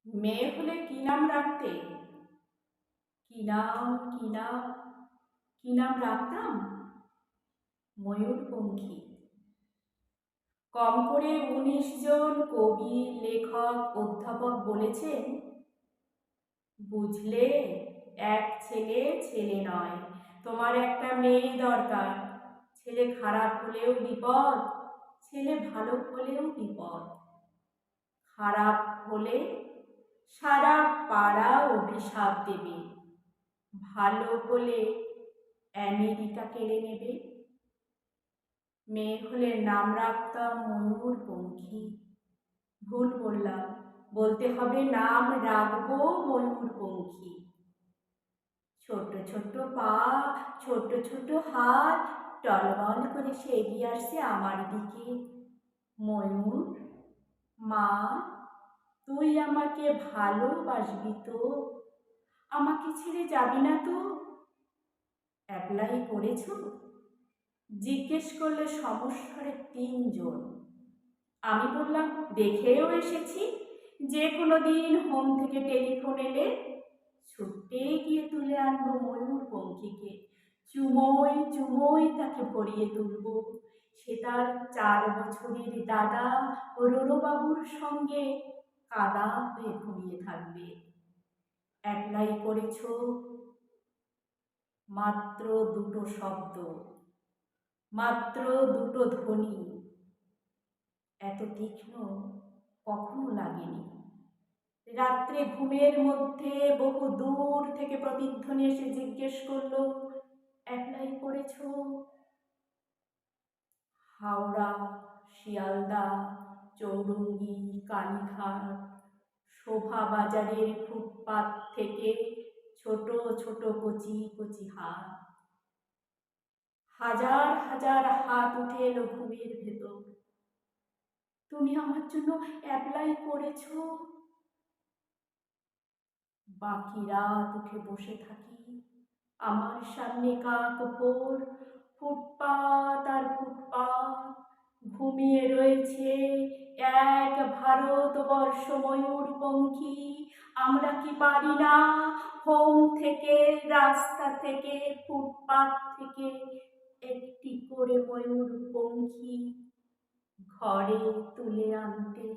মেয়ে হলে কি নাম রাখতে? কি নাম কি নাম কি নাম রাখতাম? ময়ূরপঙ্খী। কম করে ১৯ জন কবি, লেখক, অধ্যাপক বলেছেন, বুঝলে, এক ছেলে ছেলে নয়, তোমার একটা মেয়ে দরকার। ছেলে খারাপ হলেও বিপদ, ছেলে ভালো হলেও বিপদ। খারাপ হলে সারা পাড়া অভিশাপ দেবে, ভালো হলে আমেরিকা কেড়ে নেবে। মেয়ে হলে নাম রাখতাম ময়ূরপঙ্খী। ভুল বললাম, বলতে হবে নাম রাখবো ময়ূরপঙ্খী। ছোট ছোট পা, ছোট ছোট হাত, টলমল করে সে এগিয়ে আসছে আমার দিকে। ময়ূর, মা, তুই আমাকে ভালোবাসবি তো? আমাকে ছেড়ে যাবি না তো? অ্যাপ্লাই করেছো? জিজ্ঞেস করলে সমস্বরে ৩ জন। আমি বললাম, দেখেও এসেছি। যে কোনো দিন হোম থেকে টেলিফোন এলে ছুটে গিয়ে তুলে আনবো ময়ূরপঙ্খীকে। চুমোয় চুমোয় তাকে ভরিয়ে তুলব। সে তার ৪ বছরের দাদা রোরবাবুর সঙ্গে কাদা হয়ে ঘুমিয়ে থাকবে। অ্যাপ্লাই করেছো? মাত্র ২টো শব্দ, মাত্র ২টো ধ্বনি, এত তীক্ষ্ণ কখনো লাগেনি। রাত্রে ঘুমের মধ্যে বহু দূর থেকে প্রতিধ্বনি এসে জিজ্ঞেস করলো, অ্যাপ্লাই করেছো? হাওড়া, শিয়ালদা, চৌরঙ্গি, কালীঘাট, শোভাবাজারের ফুটপাত থেকে ছোট ছোট কচি কচি হাত। হাজার হাজার হাত উঠে এলো ঘুমের ভেতর। তুমি আমার জন্য অ্যাপ্লাই করেছো? বাকি রাত উঠে বসে থাকি আমার সামনে কাকভোর। ফুটপাত আর ফুটপাত, ঘুমিয়ে রয়েছে এক ভারতবর্ষ ময়ূরপঙ্খী। আমরা কি পারি না হোম থেকে, রাস্তা থেকে, ফুটপাত থেকে একটি করে ময়ূরপঙ্খী ঘরে তুলে আনতে?